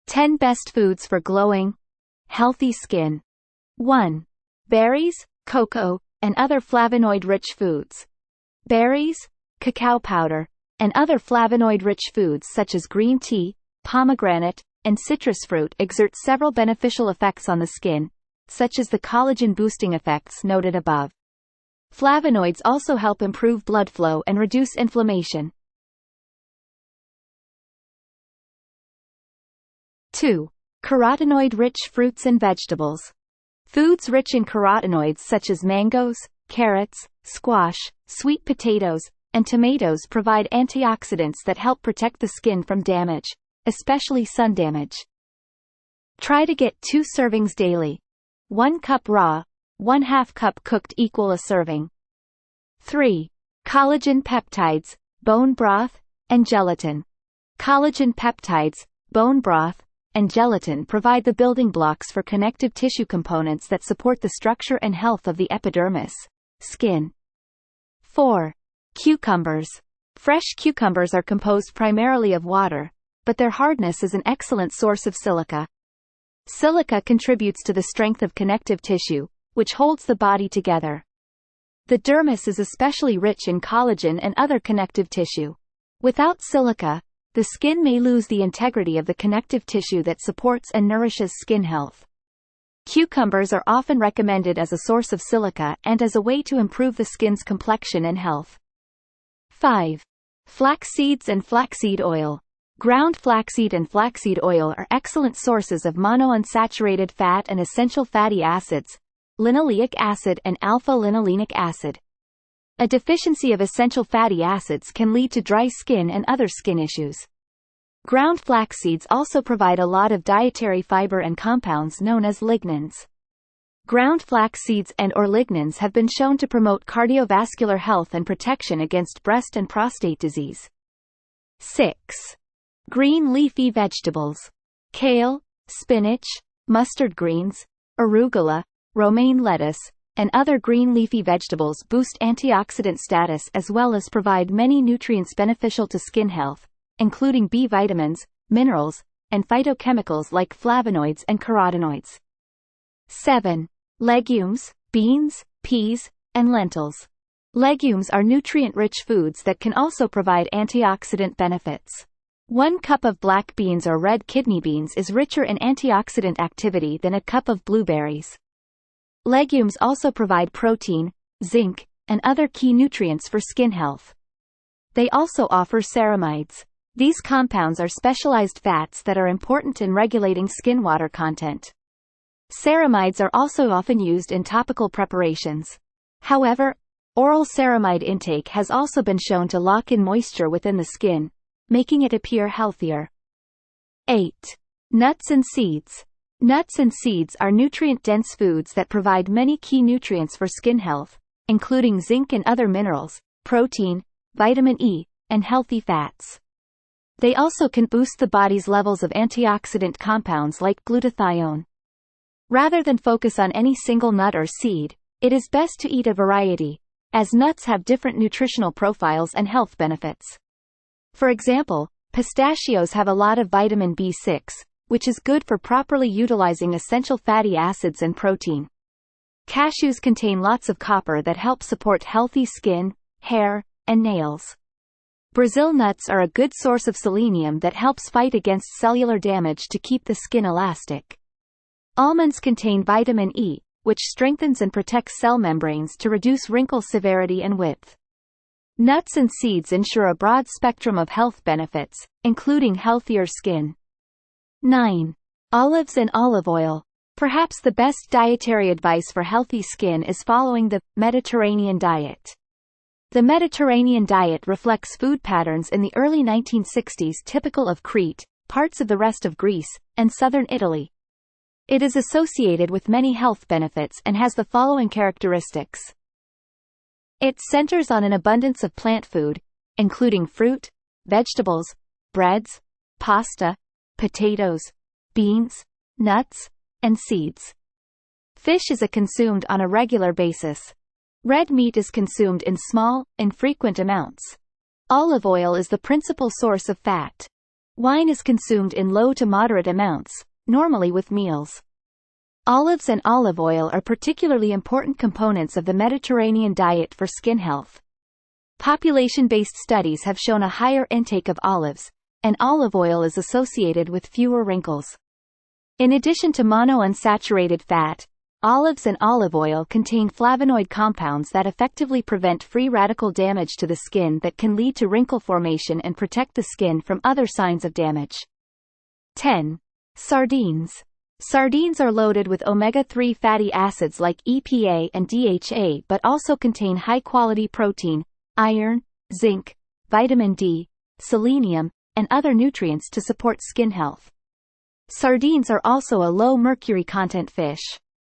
10 Best Foods for Glowing, Healthy Skin. 1. Berries, cocoa, and other flavonoid-rich foods. Berries, cacao powder, and other flavonoid-rich foods such as green tea, pomegranate, and citrus fruit exert several beneficial effects on the skin, such as the collagen-boosting effects noted above. Flavonoids also help improve blood flow and reduce inflammation. 2. Carotenoid-rich fruits and vegetables. Foods rich in carotenoids such as mangoes, carrots, squash, sweet potatoes, and tomatoes provide antioxidants that help protect the skin from damage, especially sun damage. Try to get 2 servings daily. 1 cup raw, 1/2 cup cooked equal a serving. 3. Collagen peptides, bone broth, and gelatin. Collagen peptides, bone broth, and gelatin provide the building blocks for connective tissue components that support the structure and health of the epidermis, skin. 4. Cucumbers. Fresh cucumbers are composed primarily of water, but their hardness is an excellent source of silica. Silica contributes to the strength of connective tissue, which holds the body together. The dermis is especially rich in collagen and other connective tissue. Without silica, the skin may lose the integrity of the connective tissue that supports and nourishes skin health. Cucumbers are often recommended as a source of silica and as a way to improve the skin's complexion and health. 5. Flax seeds and flaxseed oil. Ground flaxseed and flaxseed oil are excellent sources of monounsaturated fat and essential fatty acids, linoleic acid and alpha-linolenic acid. A deficiency of essential fatty acids can lead to dry skin and other skin issues. Ground flax seeds also provide a lot of dietary fiber and compounds known as lignans. Ground flax seeds and/or lignans have been shown to promote cardiovascular health and protection against breast and prostate disease. 6. Green leafy vegetables. Kale, spinach, mustard greens, arugula, romaine lettuce, and other green leafy vegetables boost antioxidant status as well as provide many nutrients beneficial to skin health, including B vitamins, minerals, and phytochemicals like flavonoids and carotenoids. 7. Legumes, beans, peas, and lentils. Legumes are nutrient-rich foods that can also provide antioxidant benefits. 1 cup of black beans or red kidney beans is richer in antioxidant activity than a cup of blueberries. Legumes also provide protein, zinc, and other key nutrients for skin health. They also offer ceramides. These compounds are specialized fats that are important in regulating skin water content. Ceramides are also often used in topical preparations. However, oral ceramide intake has also been shown to lock in moisture within the skin, making it appear healthier. 8. Nuts and seeds. Nuts and seeds are nutrient-dense foods that provide many key nutrients for skin health, including zinc and other minerals, protein, vitamin E, and healthy fats. They also can boost the body's levels of antioxidant compounds like glutathione. Rather than focus on any single nut or seed, it is best to eat a variety, as nuts have different nutritional profiles and health benefits. For example, pistachios have a lot of vitamin B6, which is good for properly utilizing essential fatty acids and protein. Cashews contain lots of copper that help support healthy skin, hair, and nails. Brazil nuts are a good source of selenium that helps fight against cellular damage to keep the skin elastic. Almonds contain vitamin E, which strengthens and protects cell membranes to reduce wrinkle severity and width. Nuts and seeds ensure a broad spectrum of health benefits, including healthier skin. 9. Olives and olive oil. Perhaps the best dietary advice for healthy skin is following the Mediterranean diet. The Mediterranean diet reflects food patterns in the early 1960s typical of Crete, parts of the rest of Greece, and southern Italy. It is associated with many health benefits and has the following characteristics. It centers on an abundance of plant food, including fruit, vegetables, breads, pasta, potatoes, beans, nuts, and seeds. Fish is consumed on a regular basis. Red meat is consumed in small, infrequent amounts. Olive oil is the principal source of fat. Wine is consumed in low to moderate amounts, normally with meals. Olives and olive oil are particularly important components of the Mediterranean diet for skin health. Population-based studies have shown a higher intake of olives, and olive oil is associated with fewer wrinkles. In addition to monounsaturated fat, olives and olive oil contain flavonoid compounds that effectively prevent free radical damage to the skin that can lead to wrinkle formation and protect the skin from other signs of damage. 10. Sardines. Sardines are loaded with omega-3 fatty acids like EPA and DHA but also contain high-quality protein, iron, zinc, vitamin D, selenium, and other nutrients to support skin health. Sardines are also a low mercury content fish.